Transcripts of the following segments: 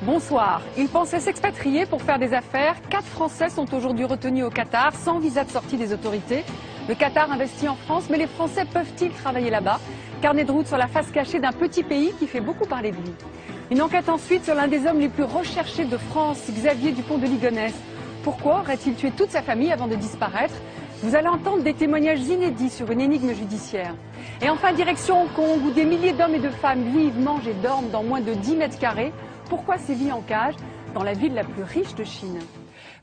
Bonsoir. Ils pensaient s'expatrier pour faire des affaires. 4 Français sont aujourd'hui retenus au Qatar sans visa de sortie des autorités. Le Qatar investit en France, mais les Français peuvent-ils travailler là-bas? Carnet de route sur la face cachée d'un petit pays qui fait beaucoup parler de lui. Une enquête ensuite sur l'un des hommes les plus recherchés de France, Xavier Dupont de Ligonnès. Pourquoi aurait-il tué toute sa famille avant de disparaître? Vous allez entendre des témoignages inédits sur une énigme judiciaire. Et enfin, direction Hong Kong, où des milliers d'hommes et de femmes vivent, mangent et dorment dans moins de 10 mètres carrés. Pourquoi ces vies en cage dans la ville la plus riche de Chine?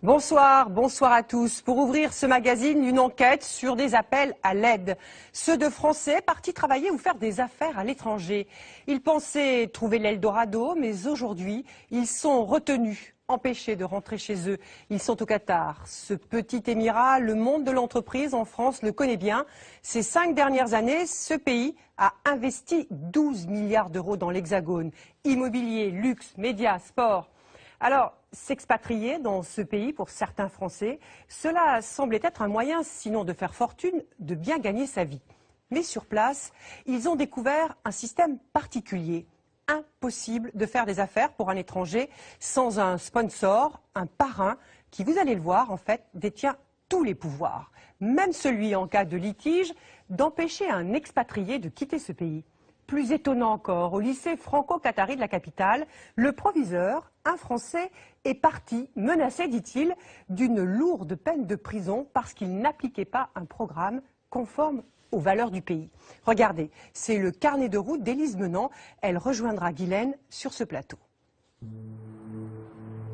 Bonsoir, bonsoir à tous. Pour ouvrir ce magazine, une enquête sur des appels à l'aide. Ceux de Français partis travailler ou faire des affaires à l'étranger. Ils pensaient trouver l'Eldorado, mais aujourd'hui, ils sont retenus, empêchés de rentrer chez eux. Ils sont au Qatar. Ce petit émirat, le monde de l'entreprise en France le connaît bien. Ces 5 dernières années, ce pays a investi 12 milliards d'euros dans l'Hexagone. Immobilier, luxe, médias, sport. Alors, s'expatrier dans ce pays, pour certains Français, cela semblait être un moyen, sinon de faire fortune, de bien gagner sa vie. Mais sur place, ils ont découvert un système particulier. Impossible de faire des affaires pour un étranger sans un sponsor, un parrain, qui, vous allez le voir, en fait, détient tous les pouvoirs. Même celui, en cas de litige, d'empêcher un expatrié de quitter ce pays. Plus étonnant encore, au lycée franco-qatari de la capitale, le proviseur, un Français, est parti menacé, dit-il, d'une lourde peine de prison parce qu'il n'appliquait pas un programme conforme aux valeurs du pays. Regardez, c'est le carnet de route d'Élise Menant. Elle rejoindra Guylaine sur ce plateau.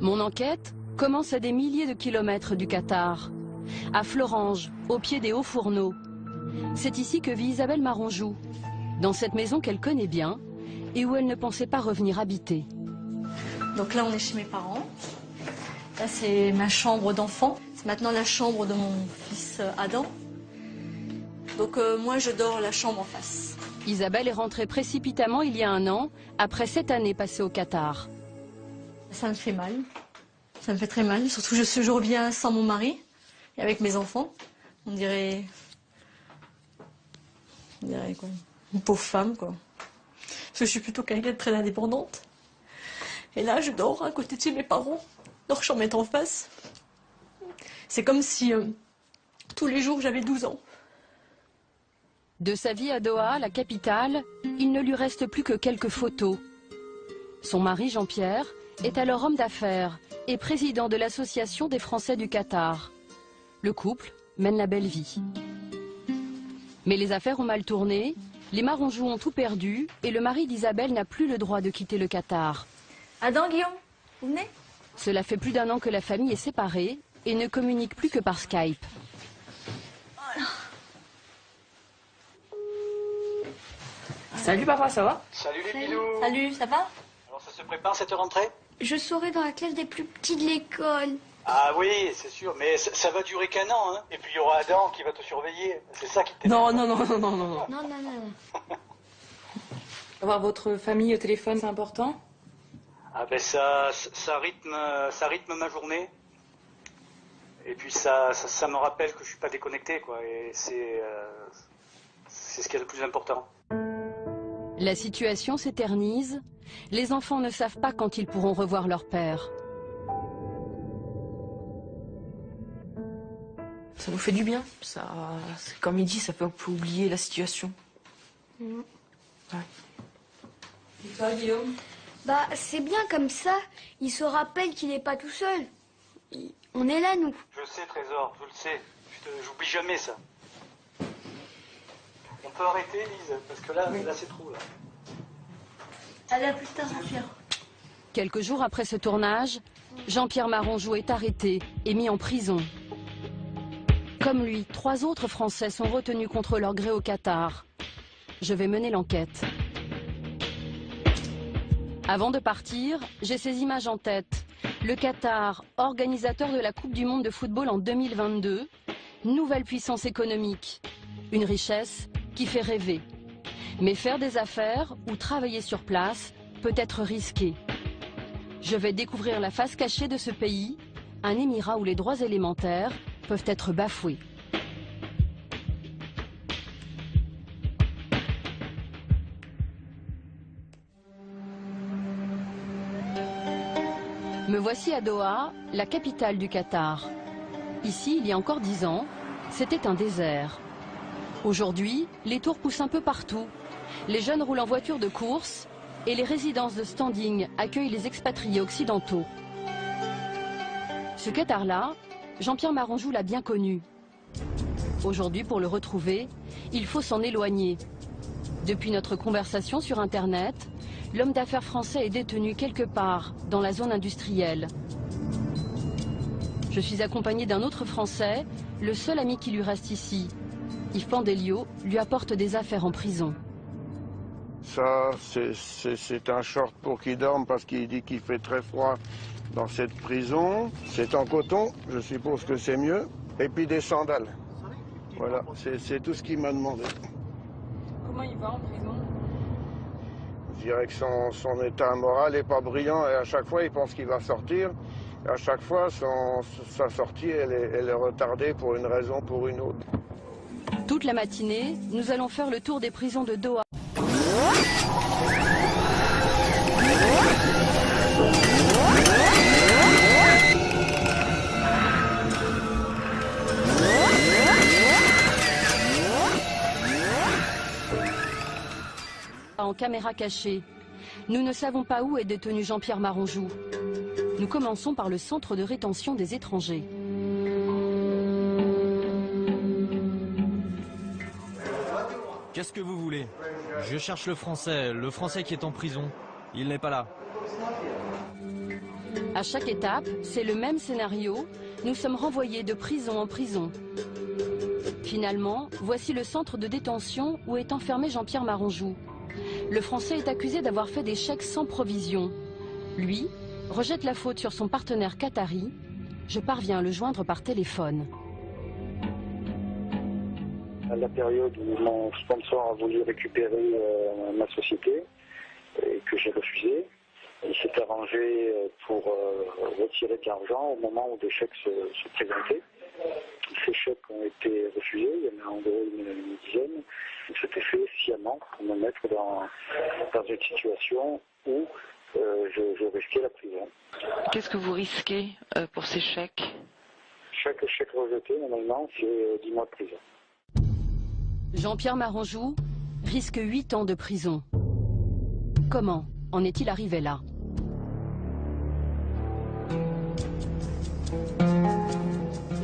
Mon enquête commence à des milliers de kilomètres du Qatar, à Florange, au pied des Hauts-Fourneaux. C'est ici que vit Isabelle Maronjou, dans cette maison qu'elle connaît bien et où elle ne pensait pas revenir habiter. Donc là, on est chez mes parents. Là, c'est ma chambre d'enfant. C'est maintenant la chambre de mon fils Adam. Donc moi, je dors la chambre en face. Isabelle est rentrée précipitamment il y a 1 an, après 7 années passées au Qatar. Ça me fait mal. Ça me fait très mal. Surtout que je reviens sans mon mari et avec mes enfants. On dirait quoi, une pauvre femme, quoi. Parce que je suis plutôt quelqu'un de très indépendante. Et là, je dors à côté de chez mes parents. Leur chambre est en face. C'est comme si tous les jours j'avais 12 ans. De sa vie à Doha, la capitale, il ne lui reste plus que quelques photos. Son mari, Jean-Pierre, est alors homme d'affaires et président de l'Association des Français du Qatar. Le couple mène la belle vie. Mais les affaires ont mal tourné, les Maronjou ont tout perdu et le mari d'Isabelle n'a plus le droit de quitter le Qatar. Adam, Guillaume, vous venez? Cela fait plus d'1 an que la famille est séparée et ne communique plus que par Skype. Salut papa, ça va? Salut les bilous. Salut, ça va? Alors ça se prépare cette rentrée? Je serai dans la classe des plus petits de l'école. Ah oui, c'est sûr, mais ça va durer qu'1 an, hein. Et puis il y aura Adam qui va te surveiller. C'est ça qui t'énerve. Non. Non. Avoir votre famille au téléphone, c'est important? Ah ben ça rythme ma journée. Et puis ça me rappelle que je suis pas déconnecté, quoi. Et c'est ce qui est le plus important. La situation s'éternise. Les enfants ne savent pas quand ils pourront revoir leur père. Ça vous fait du bien? Ça, comme il dit, ça fait un peu oublier la situation. Ouais. Et toi, Guillaume? Bah, c'est bien comme ça. Il se rappelle qu'il n'est pas tout seul. On est là, nous. Je le sais, Trésor, je le sais. J'oublie jamais ça. On peut arrêter, Lise, parce que là c'est trop, là. Allez, à plus tard, Jean-Pierre. Quelques jours après ce tournage, Jean-Pierre Maronjou est arrêté et mis en prison. Comme lui, 3 autres Français sont retenus contre leur gré au Qatar. Je vais mener l'enquête. Avant de partir, j'ai ces images en tête. Le Qatar, organisateur de la Coupe du Monde de football en 2022, nouvelle puissance économique, une richesse qui fait rêver. Mais faire des affaires ou travailler sur place peut être risqué. Je vais découvrir la face cachée de ce pays, un émirat où les droits élémentaires peuvent être bafoués. Me voici à Doha, la capitale du Qatar. Ici, il y a encore 10 ans, c'était un désert. Aujourd'hui, les tours poussent un peu partout. Les jeunes roulent en voiture de course et les résidences de standing accueillent les expatriés occidentaux. Ce Qatar-là, Jean-Pierre Maranjou l'a bien connu. Aujourd'hui, pour le retrouver, il faut s'en éloigner. Depuis notre conversation sur Internet, l'homme d'affaires français est détenu quelque part dans la zone industrielle. Je suis accompagné d'un autre Français, le seul ami qui lui reste ici. Yves Pandelio lui apporte des affaires en prison. Ça, c'est un short pour qu'il dorme parce qu'il dit qu'il fait très froid dans cette prison. C'est en coton, je suppose que c'est mieux. Et puis des sandales. Voilà, c'est tout ce qu'il m'a demandé. Comment il va en prison? Je dirais que son état moral n'est pas brillant et à chaque fois il pense qu'il va sortir. Et à chaque fois, sa sortie elle est retardée pour une raison ou pour une autre. Toute la matinée, nous allons faire le tour des prisons de Doha. En caméra cachée. Nous ne savons pas où est détenu Jean-Pierre Maranjou. Nous commençons par le centre de rétention des étrangers. Qu'est-ce que vous voulez? Je cherche le Français qui est en prison. Il n'est pas là. À chaque étape, c'est le même scénario. Nous sommes renvoyés de prison en prison. Finalement, voici le centre de détention où est enfermé Jean-Pierre Maranjou. Le Français est accusé d'avoir fait des chèques sans provision. Lui rejette la faute sur son partenaire qatari. Je parviens à le joindre par téléphone. À la période où mon sponsor a voulu récupérer ma société et que j'ai refusé, il s'est arrangé pour retirer de l'argent au moment où des chèques se présentaient. Ces chèques ont été refusés, il y en a en gros une dizaine. C'était fait sciemment pour me mettre dans une situation où je risquais la prison. Qu'est-ce que vous risquez pour ces chèques? Chaque chèque rejeté, normalement, c'est 10 mois de prison. Jean-Pierre Maranjou risque 8 ans de prison. Comment en est-il arrivé là?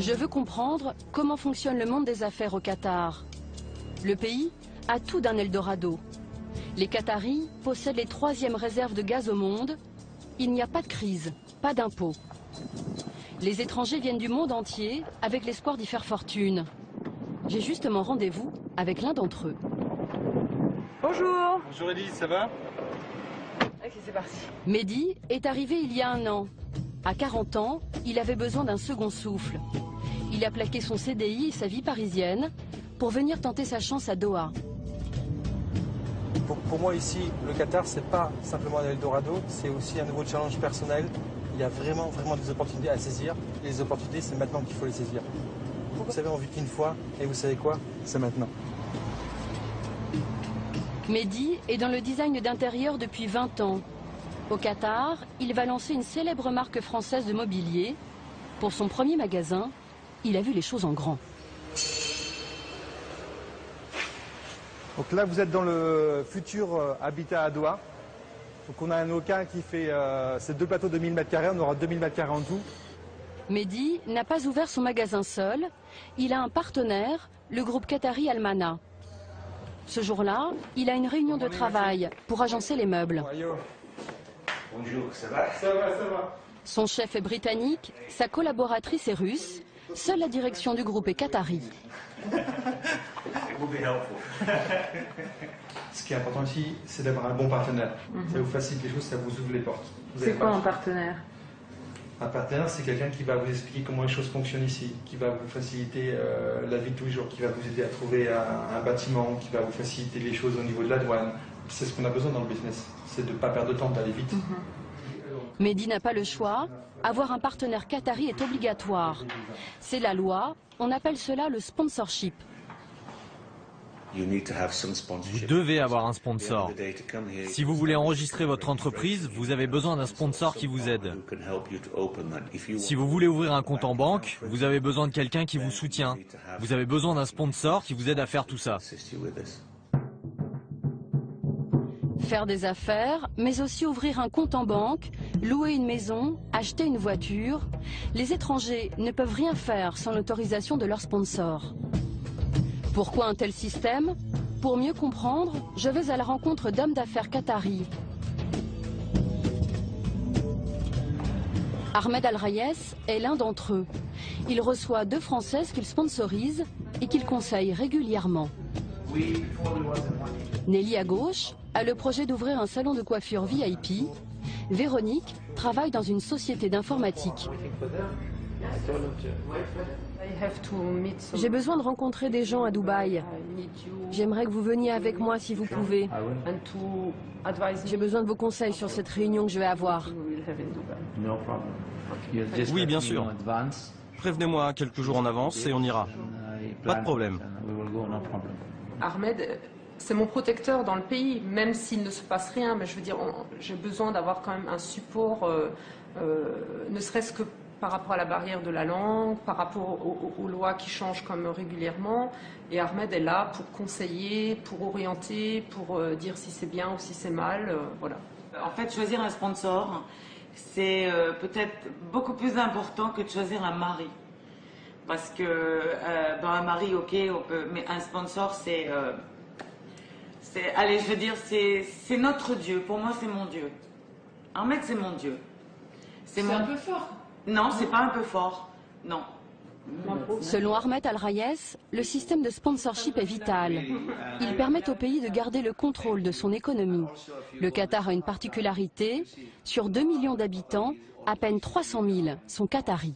Je veux comprendre comment fonctionne le monde des affaires au Qatar. Le pays a tout d'un Eldorado. Les Qataris possèdent les 3e réserves de gaz au monde. Il n'y a pas de crise, pas d'impôts. Les étrangers viennent du monde entier avec l'espoir d'y faire fortune. J'ai justement rendez-vous avec l'un d'entre eux. Bonjour. Bonjour Edith, ça va? Ok, c'est parti. Mehdi est arrivé il y a 1 an. À 40 ans, il avait besoin d'un second souffle. Il a plaqué son CDI et sa vie parisienne pour venir tenter sa chance à Doha. Pour moi ici, le Qatar, c'est pas simplement un Eldorado, c'est aussi un nouveau challenge personnel. Il y a vraiment des opportunités à saisir. Et les opportunités, c'est maintenant qu'il faut les saisir. Vous savez, on vit qu'une fois, et vous savez quoi? C'est maintenant. Mehdi est dans le design d'intérieur depuis 20 ans. Au Qatar, il va lancer une célèbre marque française de mobilier. Pour son premier magasin, il a vu les choses en grand. Donc là, vous êtes dans le futur habitat à Doha. Donc on a un local qui fait ces 2 plateaux de 1000 m², on aura 2000 m² en tout. Mehdi n'a pas ouvert son magasin seul. Il a un partenaire, le groupe qatari Almana. Ce jour-là, il a une réunion de travail pour agencer les meubles. Bonjour, ça va? Ça va. Son chef est britannique, sa collaboratrice est russe. Seule la direction du groupe est qatari. Ce qui est important ici, c'est d'avoir un bon partenaire. Ça vous facilite les choses, ça vous ouvre les portes. C'est quoi un partenaire? Un partenaire, c'est quelqu'un qui va vous expliquer comment les choses fonctionnent ici, qui va vous faciliter la vie de tous les jours, qui va vous aider à trouver un bâtiment, qui va vous faciliter les choses au niveau de la douane. C'est ce qu'on a besoin dans le business, c'est de ne pas perdre de temps, d'aller vite. Mehdi n'a pas le choix. Avoir un partenaire qatari est obligatoire. C'est la loi. On appelle cela le sponsorship. Vous devez avoir un sponsor. Si vous voulez enregistrer votre entreprise, vous avez besoin d'un sponsor qui vous aide. Si vous voulez ouvrir un compte en banque, vous avez besoin de quelqu'un qui vous soutient. Vous avez besoin d'un sponsor qui vous aide à faire tout ça. Faire des affaires, mais aussi ouvrir un compte en banque, louer une maison, acheter une voiture. Les étrangers ne peuvent rien faire sans l'autorisation de leur sponsor. Pourquoi un tel système? Pour mieux comprendre, je vais à la rencontre d'hommes d'affaires qataris. Ahmed Al-Rayes est l'un d'entre eux. Il reçoit 2 Françaises qu'il sponsorise et qu'il conseille régulièrement. Nelly, à gauche, a le projet d'ouvrir un salon de coiffure VIP. Véronique travaille dans une société d'informatique. J'ai besoin de rencontrer des gens à Dubaï. J'aimerais que vous veniez avec moi si vous pouvez. J'ai besoin de vos conseils sur cette réunion que je vais avoir. Oui, bien sûr. Prévenez-moi quelques jours en avance et on ira. Pas de problème. Ahmed, c'est mon protecteur dans le pays, même s'il ne se passe rien. Mais je veux dire, j'ai besoin d'avoir quand même un support, ne serait-ce que par rapport à la barrière de la langue, par rapport aux lois qui changent comme régulièrement. Et Ahmed est là pour conseiller, pour orienter, pour dire si c'est bien ou si c'est mal. Voilà. En fait, choisir un sponsor, c'est peut-être beaucoup plus important que de choisir un mari. Parce que un mari, ok, on peut, mais un sponsor, allez, je veux dire, c'est notre Dieu. Pour moi, c'est mon Dieu. Ahmed, c'est mon Dieu. C'est un peu fort. Non, c'est pas un peu fort. Non. Selon Ahmed Al-Rayes, le système de sponsorship est vital. Il permet au pays de garder le contrôle de son économie. Le Qatar a une particularité. Sur 2 millions d'habitants, à peine 300 000 sont qataris.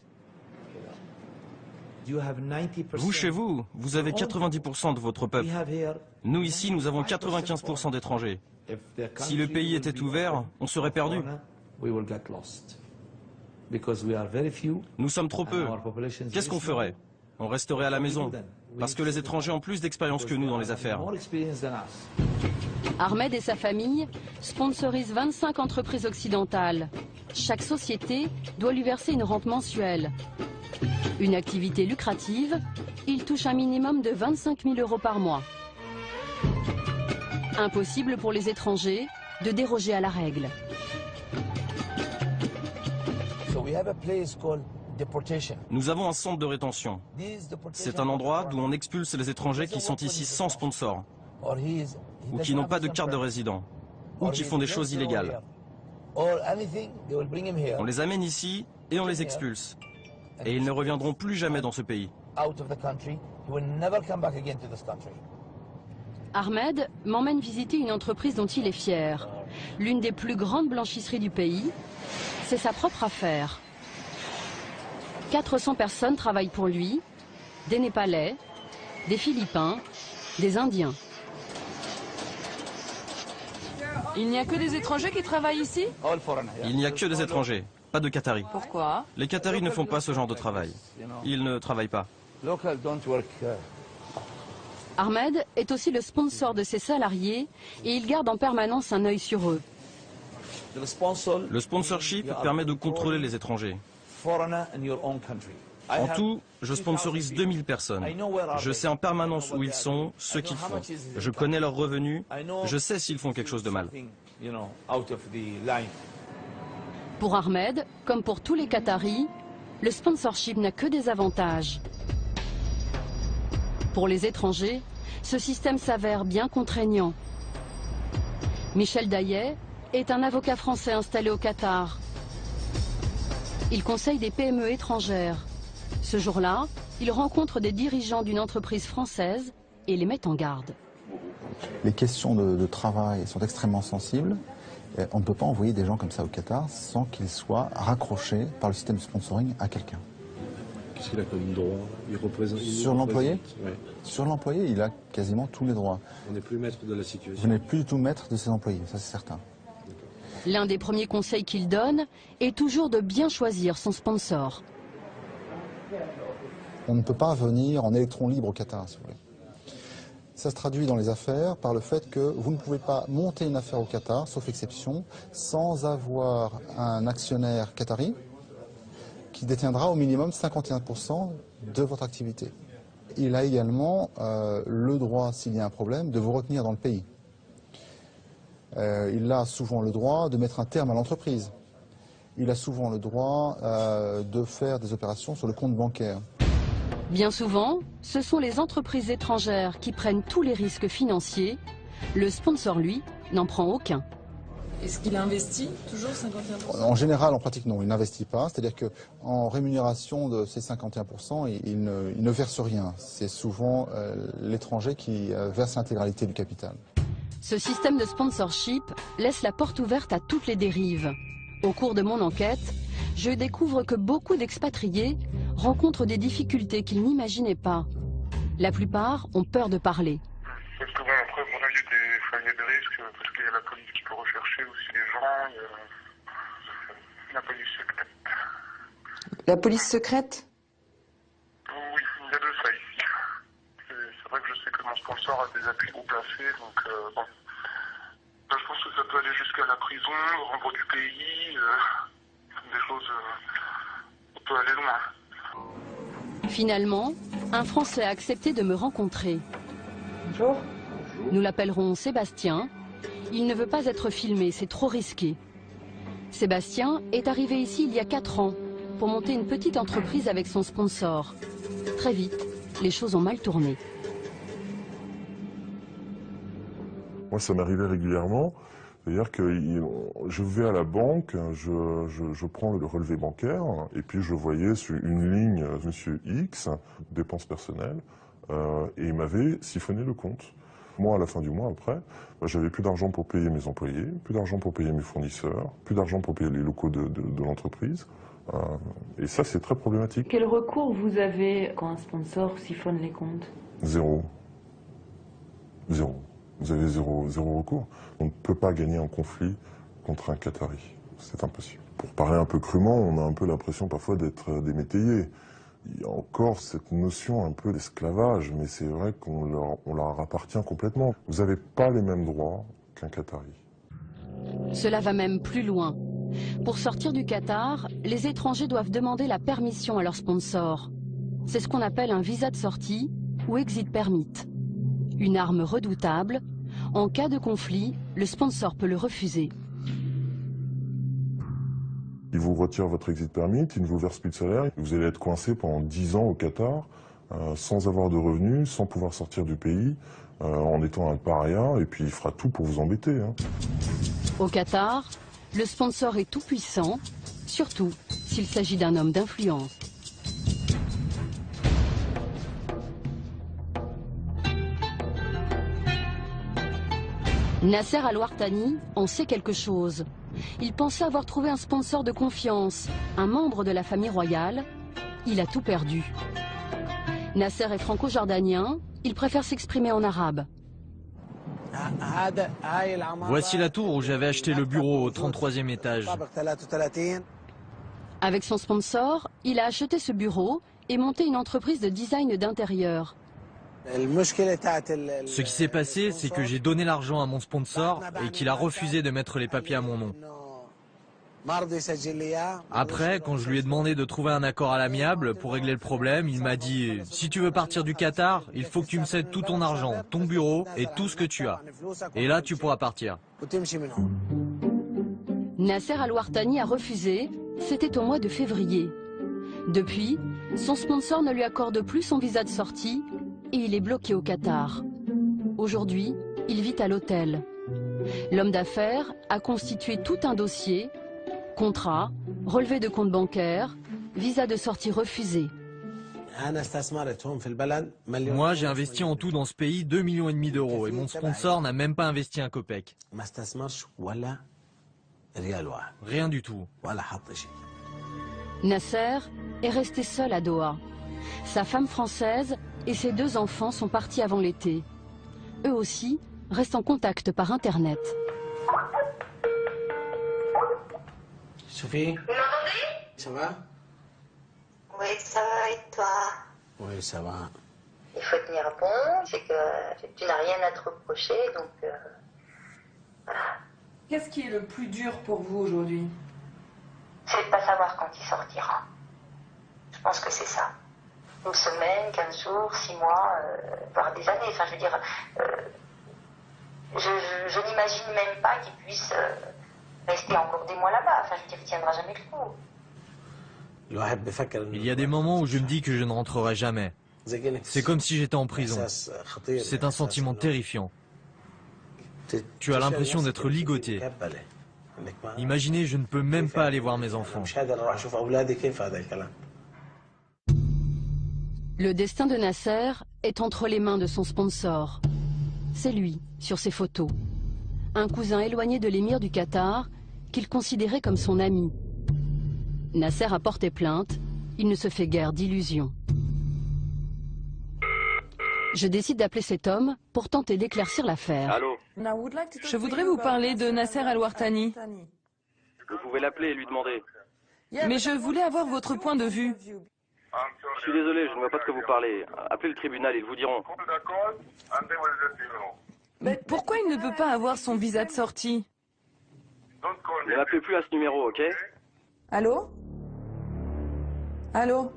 Vous, chez vous, vous avez 90% de votre peuple. Nous, ici, nous avons 95% d'étrangers. Si le pays était ouvert, on serait perdu. Nous sommes trop peu. Qu'est-ce qu'on ferait? On resterait à la maison. Parce que les étrangers ont plus d'expérience que nous dans les affaires. Ahmed et sa famille sponsorisent 25 entreprises occidentales. Chaque société doit lui verser une rente mensuelle. Une activité lucrative, il touche un minimum de 25 000 € par mois. Impossible pour les étrangers de déroger à la règle. Nous avons un centre de rétention. C'est un endroit d'où on expulse les étrangers qui sont ici sans sponsor, ou qui n'ont pas de carte de résident, ou qui font des choses illégales. On les amène ici et on les expulse. Et ils ne reviendront plus jamais dans ce pays. Ahmed m'emmène visiter une entreprise dont il est fier. L'une des plus grandes blanchisseries du pays. C'est sa propre affaire. 400 personnes travaillent pour lui. Des Népalais, des Philippins, des Indiens. Il n'y a que des étrangers qui travaillent ici? Il n'y a que des étrangers, pas de Qataris. Pourquoi? Les Qataris ne font pas ce genre de travail. Ils ne travaillent pas. Ahmed est aussi le sponsor de ses salariés et il garde en permanence un œil sur eux. Le sponsorship permet de contrôler les étrangers. En tout, je sponsorise 2000 personnes. Je sais en permanence où ils sont, ce qu'ils font. Je connais leurs revenus. Je sais s'ils font quelque chose de mal. Pour Ahmed, comme pour tous les Qataris, le sponsorship n'a que des avantages. Pour les étrangers, ce système s'avère bien contraignant. Michel Daillet est un avocat français installé au Qatar. Il conseille des PME étrangères. Ce jour-là, il rencontre des dirigeants d'une entreprise française et les met en garde. Les questions de travail sont extrêmement sensibles. On ne peut pas envoyer des gens comme ça au Qatar sans qu'ils soient raccrochés par le système de sponsoring à quelqu'un. Qu'est-ce qu'il a comme droit? Il représente... Sur l'employé? Ouais. Sur l'employé, il a quasiment tous les droits. On n'est plus maître de la situation. Vous n'êtes plus du tout maître de ses employés, ça c'est certain. L'un des premiers conseils qu'il donne est toujours de bien choisir son sponsor. On ne peut pas venir en électron libre au Qatar, si vous voulez. Ça se traduit dans les affaires par le fait que vous ne pouvez pas monter une affaire au Qatar, sauf exception, sans avoir un actionnaire qatari qui détiendra au minimum 51% de votre activité. Il a également le droit, s'il y a un problème, de vous retenir dans le pays. Il a souvent le droit de mettre un terme à l'entreprise. Il a souvent le droit de faire des opérations sur le compte bancaire. Bien souvent, ce sont les entreprises étrangères qui prennent tous les risques financiers. Le sponsor, lui, n'en prend aucun. Est-ce qu'il investit toujours 51%? En général, en pratique, non, il n'investit pas. C'est-à-dire qu'en rémunération de ces 51%, il ne verse rien. C'est souvent l'étranger qui verse l'intégralité du capital. Ce système de sponsorship laisse la porte ouverte à toutes les dérives. Au cours de mon enquête, je découvre que beaucoup d'expatriés rencontrent des difficultés qu'ils n'imaginaient pas. La plupart ont peur de parler. Parce que après, voilà, il y a des risques, parce qu'il y a la police qui peut rechercher aussi les gens, la police secrète. La police secrète? Oui, il y a de ça ici. C'est vrai que je sais que mon sponsor a des appuis haut placés, donc bon. Je pense que ça peut aller jusqu'à la prison, le renvoi du pays, des choses... on peut aller loin. Finalement, un Français a accepté de me rencontrer. Bonjour. Nous l'appellerons Sébastien. Il ne veut pas être filmé, c'est trop risqué. Sébastien est arrivé ici il y a 4 ans pour monter une petite entreprise avec son sponsor. Très vite, les choses ont mal tourné. Moi, ça m'arrivait régulièrement. C'est-à-dire que je vais à la banque, je prends le relevé bancaire, et puis je voyais sur une ligne Monsieur X, dépenses personnelles, et il m'avait siphonné le compte. Moi, à la fin du mois, après, j'avais plus d'argent pour payer mes employés, plus d'argent pour payer mes fournisseurs, plus d'argent pour payer les locaux de l'entreprise. Et ça, c'est très problématique. Quel recours vous avez quand un sponsor siphonne les comptes? Zéro. Zéro. Vous avez zéro recours. On ne peut pas gagner un conflit contre un Qatari. C'est impossible. Pour parler un peu crûment, on a un peu l'impression parfois d'être des métayers. Il y a encore cette notion un peu d'esclavage, mais c'est vrai qu'on leur appartient complètement. Vous n'avez pas les mêmes droits qu'un Qatari. Cela va même plus loin. Pour sortir du Qatar, les étrangers doivent demander la permission à leur sponsor. C'est ce qu'on appelle un visa de sortie ou exit permit. Une arme redoutable. En cas de conflit, le sponsor peut le refuser. Il vous retire votre exit permit, il ne vous verse plus de salaire. Vous allez être coincé pendant 10 ans au Qatar, sans avoir de revenus, sans pouvoir sortir du pays, en étant un paria, et puis il fera tout pour vous embêter. Hein. Au Qatar, le sponsor est tout puissant, surtout s'il s'agit d'un homme d'influence. Nasser Al-Wartani en sait quelque chose. Il pensait avoir trouvé un sponsor de confiance, un membre de la famille royale. Il a tout perdu. Nasser est franco-jordanien, il préfère s'exprimer en arabe. Voici la tour où j'avais acheté le bureau au 33e étage. Avec son sponsor, il a acheté ce bureau et monté une entreprise de design d'intérieur. Ce qui s'est passé, c'est que j'ai donné l'argent à mon sponsor et qu'il a refusé de mettre les papiers à mon nom. Après, quand je lui ai demandé de trouver un accord à l'amiable pour régler le problème, il m'a dit « Si tu veux partir du Qatar, il faut que tu me cèdes tout ton argent, ton bureau et tout ce que tu as. Et là, tu pourras partir. » Nasser Al-Wartani a refusé, c'était au mois de février. Depuis, son sponsor ne lui accorde plus son visa de sortie et il est bloqué au Qatar. Aujourd'hui, il vit à l'hôtel. L'homme d'affaires a constitué tout un dossier, contrat, relevé de compte bancaire, visa de sortie refusé. Moi, j'ai investi en tout dans ce pays 2,5 millions d'euros et mon sponsor n'a même pas investi un copec. Rien du tout. Nasser est resté seul à Doha. Sa femme française et ses 2 enfants sont partis avant l'été. Eux aussi restent en contact par Internet. Sophie? Vous m'entendez? Ça va? Oui, ça va, et toi? Oui, ça va. il faut tenir bon, c'est que tu n'as rien à te reprocher, donc voilà. Qu'est-ce qui est le plus dur pour vous aujourd'hui? C'est de pas savoir quand il sortira. Je pense que c'est ça. Une semaine, 15 jours, 6 mois, voire des années. Enfin, je veux dire, je n'imagine même pas qu'il puisse rester encore des mois là-bas. Enfin, je veux dire, il tiendra jamais le coup. Il y a des moments où je me dis que je ne rentrerai jamais. C'est comme si j'étais en prison. C'est un sentiment terrifiant. Tu as l'impression d'être ligoté. Imaginez, je ne peux même pas aller voir mes enfants. Le destin de Nasser est entre les mains de son sponsor. C'est lui, sur ses photos. Un cousin éloigné de l'émir du Qatar, qu'il considérait comme son ami. Nasser a porté plainte, il ne se fait guère d'illusions. Je décide d'appeler cet homme pour tenter d'éclaircir l'affaire. Allô? Je voudrais vous parler de Nasser Al-Wartani. Vous pouvez l'appeler et lui demander. Mais je voulais avoir votre point de vue. Je suis désolé, je ne vois pas de quoi vous parlez. Appelez le tribunal, ils vous diront. Mais pourquoi il ne peut pas avoir son visa de sortie? Ne m'appelez plus à ce numéro, ok? Allô? Allô?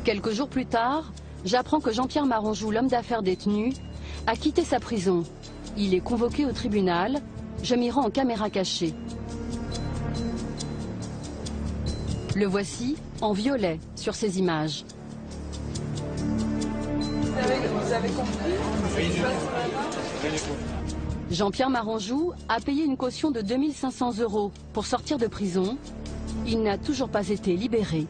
Quelques jours plus tard, j'apprends que Jean-Pierre Maranjou, l'homme d'affaires détenu, a quitté sa prison. Il est convoqué au tribunal. Je m'y rends en caméra cachée. Le voici en violet sur ces images. Vous avez compris? Jean-Pierre Maranjou a payé une caution de 2500 € pour sortir de prison. Il n'a toujours pas été libéré.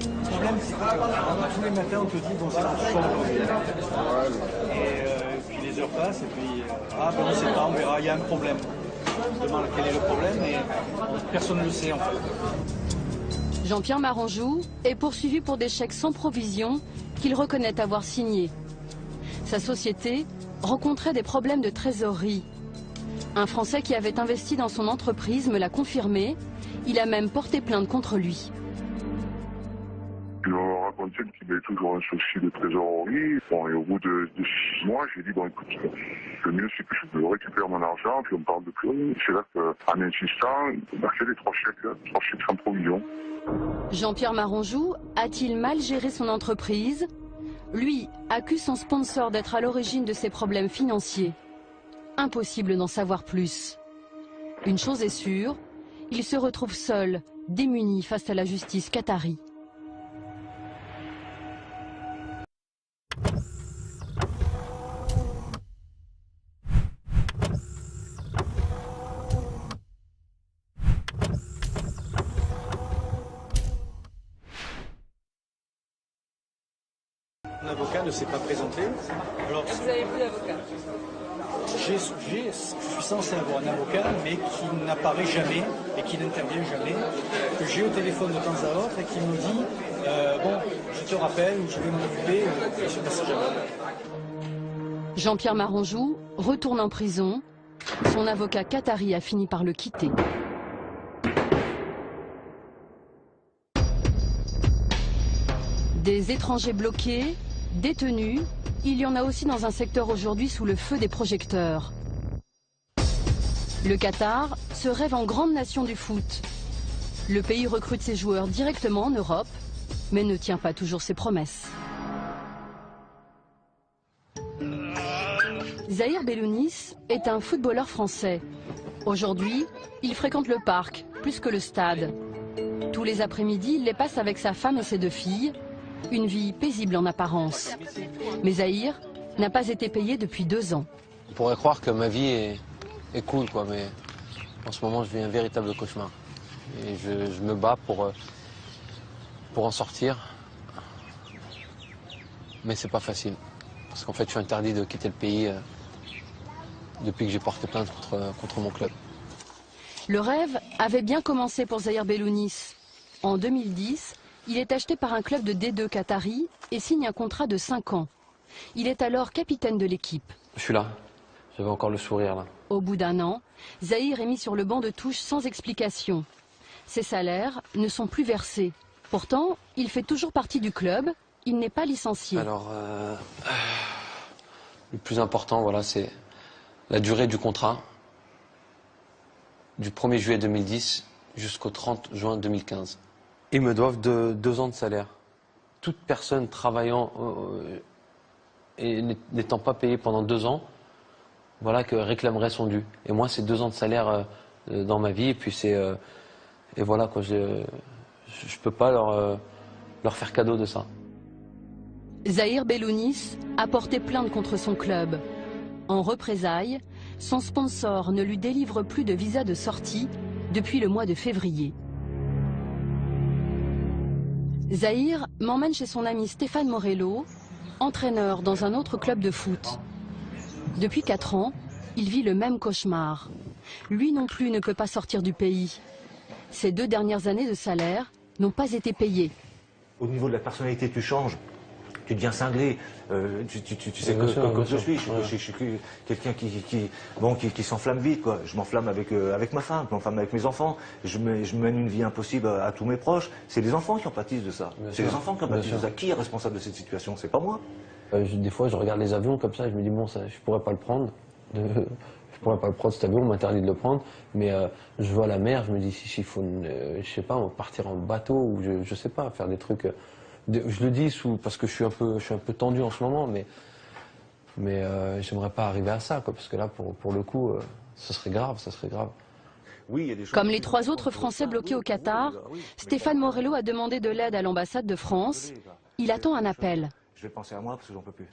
Le problème, c'est que tous les matins, on te dit, bon, c'est tout sombre. Et puis les heures passent, et puis, ah, ben, on ne sait pas, on verra, il y a un problème. On se demande quel est le problème, et personne ne le sait, en fait. Jean-Pierre Maranjou est poursuivi pour des chèques sans provision qu'il reconnaît avoir signés. Sa société rencontrait des problèmes de trésorerie. Un Français qui avait investi dans son entreprise me l'a confirmé. Il a même porté plainte contre lui. Il m'a raconté qu'il avait toujours un souci de trésorerie. Bon, et au bout de 6 mois, j'ai dit, bon écoute, le mieux c'est que je récupère mon argent, puis on parle de plus rien. C'est là qu'en insistant, il m'a fait les 3 chèques sans provision. Jean-Pierre Maranjou a-t-il mal géré son entreprise? Lui accuse son sponsor d'être à l'origine de ses problèmes financiers. Impossible d'en savoir plus. Une chose est sûre, il se retrouve seul, démuni face à la justice qatari. L'avocat ne s'est pas présenté. Alors, vous avez plus d'avocat? je suis censé avoir un avocat, mais qui n'apparaît jamais et qui n'intervient jamais, que j'ai au téléphone de temps à autre et qui me dit bon, je te rappelle ou je vais m'en occuper, et je ne passe jamais. Jean-Pierre Maranjou retourne en prison. Son avocat qatari a fini par le quitter. Des étrangers bloqués, détenus, il y en a aussi dans un secteur aujourd'hui sous le feu des projecteurs. Le Qatar se rêve en grande nation du foot. Le pays recrute ses joueurs directement en Europe, mais ne tient pas toujours ses promesses. Zahir Bellounis est un footballeur français. Aujourd'hui, il fréquente le parc, plus que le stade. Tous les après-midi, il les passe avec sa femme et ses 2 filles. Une vie paisible en apparence. Mais Zahir n'a pas été payé depuis 2 ans. On pourrait croire que ma vie est cool, quoi, mais en ce moment, je vis un véritable cauchemar. Et je me bats pour en sortir. Mais c'est pas facile. Parce qu'en fait, je suis interdit de quitter le pays depuis que j'ai porté plainte contre mon club. Le rêve avait bien commencé pour Zahir Bellounis. En 2010, il est acheté par un club de D2 qatari et signe un contrat de 5 ans. Il est alors capitaine de l'équipe. Je suis là. J'avais encore le sourire, là. Au bout d'1 an, Zahir est mis sur le banc de touche sans explication. Ses salaires ne sont plus versés. Pourtant, il fait toujours partie du club il n'est pas licencié. Alors, le plus important, voilà, c'est la durée du contrat, du 1er juillet 2010 jusqu'au 30 juin 2015. Ils me doivent 2 ans de salaire. Toute personne travaillant et n'étant pas payée pendant 2 ans, voilà, que réclamerait son dû. Et moi, c'est 2 ans de salaire dans ma vie, et puis c'est... et voilà, quoi, je peux pas leur faire cadeau de ça. Zahir Bellounis a porté plainte contre son club. En représailles, son sponsor ne lui délivre plus de visa de sortie depuis le mois de février. Zahir m'emmène chez son ami Stéphane Morello, entraîneur dans un autre club de foot. Depuis 4 ans, il vit le même cauchemar. Lui non plus ne peut pas sortir du pays. Ses 2 dernières années de salaire n'ont pas été payées. Au niveau de la personnalité, tu changes. Tu deviens cinglé. Tu sais comme je suis. Je suis quelqu'un qui s'enflamme vite, quoi. Je m'enflamme avec ma femme, je m'enflamme avec mes enfants. Je mène une vie impossible à tous mes proches. C'est les enfants qui en pâtissent de ça. C'est les enfants qui en pâtissent de ça. Qui est responsable de cette situation? C'est pas moi. Des fois, je regarde les avions comme ça et je me dis, bon, ça, je pourrais pas le prendre. Je pourrais pas le prendre, cet avion, on m'interdit de le prendre. Mais je vois la mer, je me dis, s'il faut, je sais pas, partir en bateau ou je sais pas, faire des trucs... Je le dis parce que je suis un peu tendu en ce moment, mais j'aimerais pas arriver à ça, quoi, parce que là, pour le coup, ce serait grave, ça serait grave. Comme les 3 autres Français bloqués au Qatar, Stéphane Morello a demandé de l'aide à l'ambassade de France. Il attend un appel. Je vais penser à moi parce que j'en peux plus.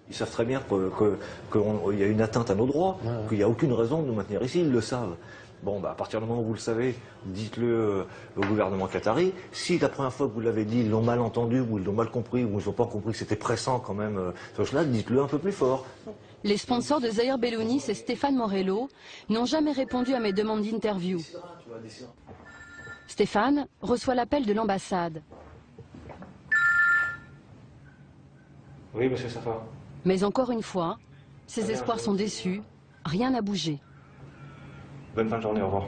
Ils savent très bien qu'il y a une atteinte à nos droits, qu'il n'y a aucune raison de nous maintenir ici, ils le savent. Bon, bah, à partir du moment où vous le savez, dites-le au gouvernement qatari. Si la première fois que vous l'avez dit, ils l'ont mal entendu, ou ils l'ont mal compris, ou ils n'ont pas compris que c'était pressant quand même, là, dites-le un peu plus fort. Les sponsors de Zahir Bellounis et Stéphane Morello n'ont jamais répondu à mes demandes d'interview. Stéphane reçoit l'appel de l'ambassade. Oui, monsieur Safa. Mais encore une fois, ses espoirs sont déçus, rien n'a bougé. Bonne fin de journée, au revoir.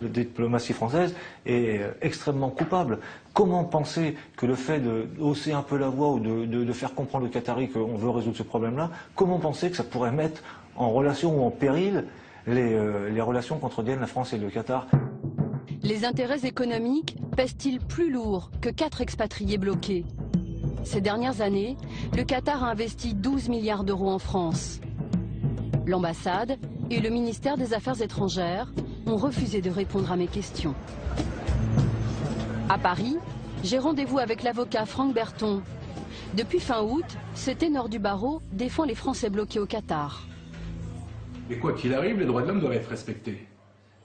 La diplomatie française est extrêmement coupable. Comment penser que le fait de hausser un peu la voix ou de faire comprendre aux Qataris qu'on veut résoudre ce problème-là, comment penser que ça pourrait mettre en relation ou en péril les relations qu'entretiennent la France et le Qatar? Les intérêts économiques pèsent-ils plus lourd que 4 expatriés bloqués? Ces dernières années, le Qatar a investi 12 milliards d'euros en France. L'ambassade et le ministère des Affaires étrangères ont refusé de répondre à mes questions. À Paris, j'ai rendez-vous avec l'avocat Franck Berton. Depuis fin août, ce ténor du barreau défend les Français bloqués au Qatar. Mais quoi qu'il arrive, les droits de l'homme doivent être respectés.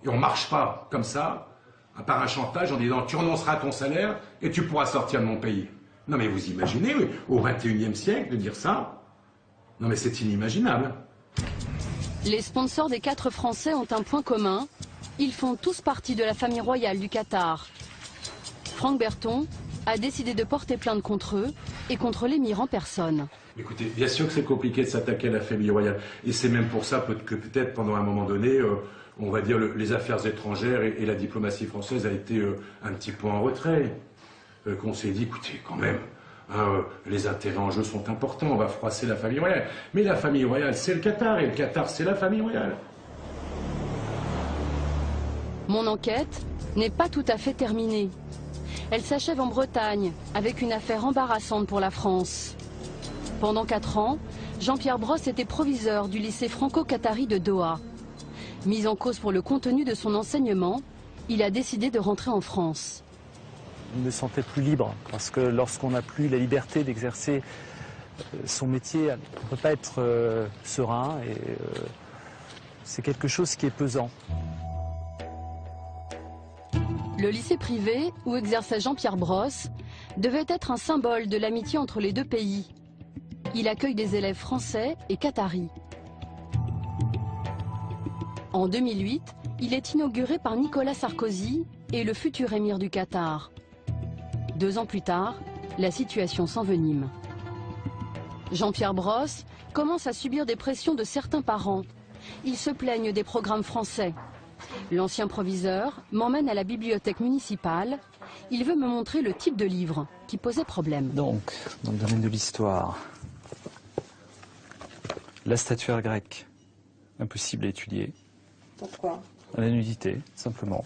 Et on ne marche pas comme ça, par un chantage en disant tu renonceras à ton salaire et tu pourras sortir de mon pays. Non mais vous imaginez, au XXIe siècle, de dire ça? Non mais c'est inimaginable. Les sponsors des 4 Français ont un point commun. Ils font tous partie de la famille royale du Qatar. Franck Berton a décidé de porter plainte contre eux et contre l'émir en personne. Écoutez, bien sûr que c'est compliqué de s'attaquer à la famille royale. Et c'est même pour ça que peut-être pendant un moment donné, on va dire les affaires étrangères et la diplomatie française a été un petit peu en retrait. Qu'on s'est dit, écoutez, quand même, les intérêts en jeu sont importants, on va froisser la famille royale. Mais la famille royale, c'est le Qatar, et le Qatar, c'est la famille royale. Mon enquête n'est pas tout à fait terminée. Elle s'achève en Bretagne, avec une affaire embarrassante pour la France. Pendant 4 ans, Jean-Pierre Brosse était proviseur du lycée franco-qatari de Doha. Mis en cause pour le contenu de son enseignement, il a décidé de rentrer en France. Je me sentais plus libre, parce que lorsqu'on n'a plus la liberté d'exercer son métier, on ne peut pas être serein, et c'est quelque chose qui est pesant. Le lycée privé, où exerçait Jean-Pierre Brosse, devait être un symbole de l'amitié entre les 2 pays. Il accueille des élèves français et qataris. En 2008, il est inauguré par Nicolas Sarkozy et le futur émir du Qatar. 2 ans plus tard, la situation s'envenime. Jean-Pierre Brosse commence à subir des pressions de certains parents. Ils se plaignent des programmes français. L'ancien proviseur m'emmène à la bibliothèque municipale. Il veut me montrer le type de livre qui posait problème. Donc, dans le domaine de l'histoire, la statuaire grecque, impossible à étudier. Pourquoi? La nudité, simplement.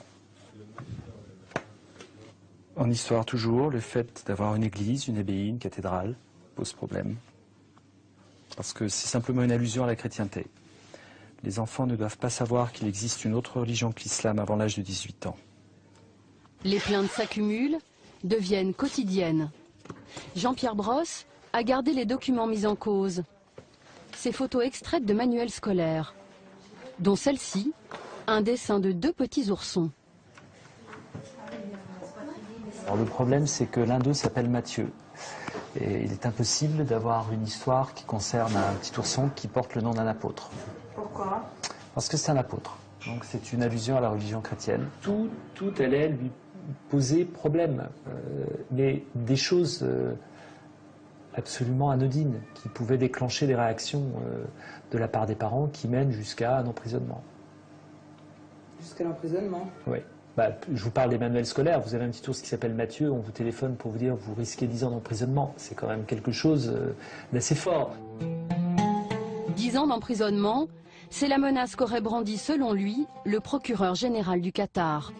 En histoire, toujours, le fait d'avoir une église, une abbaye, une cathédrale pose problème. Parce que c'est simplement une allusion à la chrétienté. Les enfants ne doivent pas savoir qu'il existe une autre religion que l'islam avant l'âge de 18 ans. Les plaintes s'accumulent, deviennent quotidiennes. Jean-Pierre Brosse a gardé les documents mis en cause. Ces photos extraites de manuels scolaires, dont celle-ci, un dessin de 2 petits oursons. Alors le problème, c'est que l'un d'eux s'appelle Matthieu. Et il est impossible d'avoir une histoire qui concerne un petit ourson qui porte le nom d'un apôtre. Pourquoi? Parce que c'est un apôtre. Donc c'est une allusion à la religion chrétienne. Tout allait lui poser problème. Mais des choses absolument anodines qui pouvaient déclencher des réactions de la part des parents qui mènent jusqu'à un emprisonnement. Jusqu'à l'emprisonnement? Oui. Je vous parle des manuels scolaires. Vous avez un petit ours qui s'appelle Mathieu, on vous téléphone pour vous dire vous risquez 10 ans d'emprisonnement. C'est quand même quelque chose d'assez fort. 10 ans d'emprisonnement, c'est la menace qu'aurait brandie, selon lui, le procureur général du Qatar.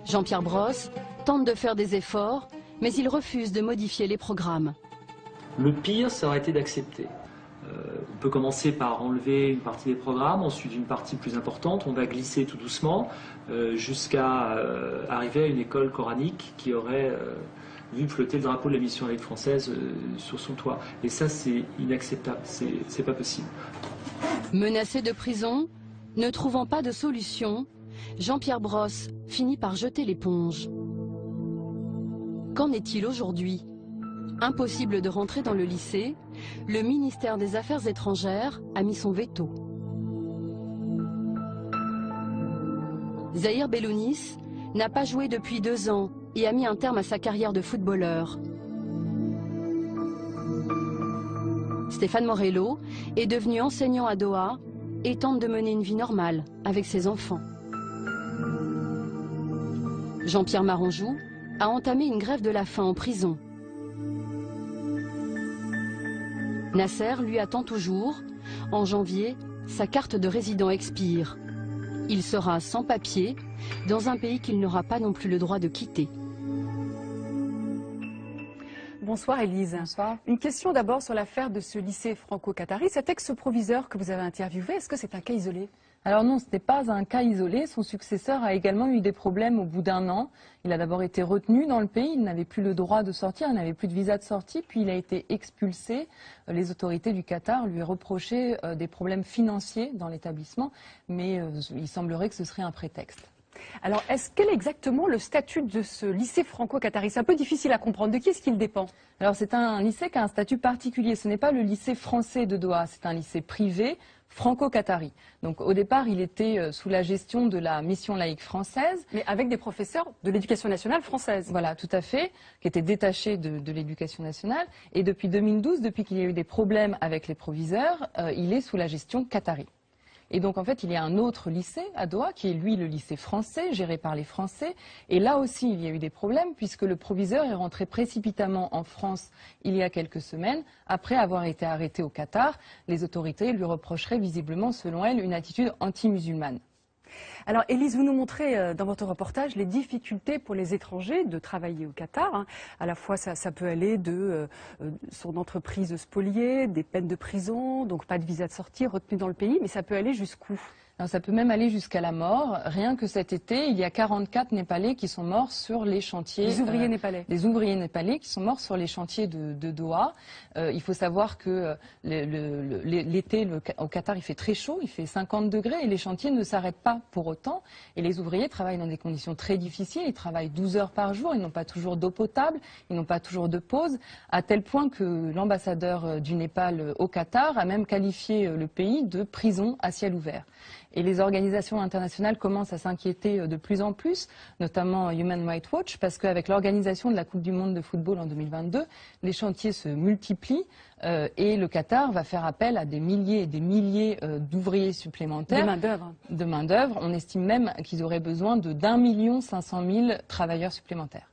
Jean-Pierre Brosse tente de faire des efforts, mais il refuse de modifier les programmes. Le pire, ça aurait été d'accepter. On peut commencer par enlever une partie des programmes, ensuite une partie plus importante, on va glisser tout doucement jusqu'à arriver à une école coranique qui aurait vu flotter le drapeau de la mission laïque française sur son toit. Et ça, c'est inacceptable, c'est pas possible. Menacé de prison, ne trouvant pas de solution, Jean-Pierre Brosse finit par jeter l'éponge. Qu'en est-il aujourd'hui? Impossible de rentrer dans le lycée, le ministère des Affaires étrangères a mis son veto. Zahir Bellounis n'a pas joué depuis 2 ans et a mis un terme à sa carrière de footballeur. Stéphane Morello est devenu enseignant à Doha et tente de mener une vie normale avec ses enfants. Jean-Pierre Maranjou a entamé une grève de la faim en prison. Nasser lui attend toujours. En janvier, sa carte de résident expire. Il sera sans papier dans un pays qu'il n'aura pas non plus le droit de quitter. Bonsoir Élise. Bonsoir. Une question d'abord sur l'affaire de ce lycée franco-qatari. Cet ex-proviseur que vous avez interviewé, est-ce que c'est un cas isolé? Alors non, ce n'est pas un cas isolé. Son successeur a également eu des problèmes au bout d'1 an. Il a d'abord été retenu dans le pays, il n'avait plus le droit de sortir, il n'avait plus de visa de sortie, puis il a été expulsé. Les autorités du Qatar lui reprochaient des problèmes financiers dans l'établissement, mais il semblerait que ce serait un prétexte. Alors, quel est exactement le statut de ce lycée franco-qatari? C'est un peu difficile à comprendre. De qui est-ce qu'il dépend? Alors, c'est un lycée qui a un statut particulier. Ce n'est pas le lycée français de Doha, c'est un lycée privé franco-qatari. Donc, au départ, il était sous la gestion de la mission laïque française. Mais avec des professeurs de l'éducation nationale française. Voilà, tout à fait, qui étaient détachés de l'éducation nationale. Et depuis 2012, depuis qu'il y a eu des problèmes avec les proviseurs, il est sous la gestion qatari. Et donc, en fait, il y a un autre lycée à Doha, qui est lui le lycée français, géré par les Français. Et là aussi, il y a eu des problèmes, puisque le proviseur est rentré précipitamment en France il y a quelques semaines, après avoir été arrêté au Qatar. Les autorités lui reprocheraient visiblement, selon elles, une attitude anti-musulmane. Alors, Élise, vous nous montrez dans votre reportage les difficultés pour les étrangers de travailler au Qatar. À la fois, ça peut aller de son entreprise spoliée, des peines de prison, donc pas de visa de sortie, retenu dans le pays, mais ça peut aller jusqu'où? Alors, ça peut même aller jusqu'à la mort. Rien que cet été, il y a 44 Népalais qui sont morts sur les chantiers. Les ouvriers népalais. Les ouvriers népalais qui sont morts sur les chantiers de Doha. Il faut savoir que l'été, au Qatar, il fait très chaud, il fait 50 degrés et les chantiers ne s'arrêtent pas pour autant. Et les ouvriers travaillent dans des conditions très difficiles. Ils travaillent 12 heures par jour, ils n'ont pas toujours d'eau potable, ils n'ont pas toujours de pause, à tel point que l'ambassadeur du Népal au Qatar a même qualifié le pays de prison à ciel ouvert. Et les organisations internationales commencent à s'inquiéter de plus en plus, notamment Human Rights Watch, parce qu'avec l'organisation de la Coupe du Monde de football en 2022, les chantiers se multiplient et le Qatar va faire appel à des milliers et des milliers d'ouvriers supplémentaires. De main-d'œuvre. On estime même qu'ils auraient besoin de d'1,5 million de travailleurs supplémentaires.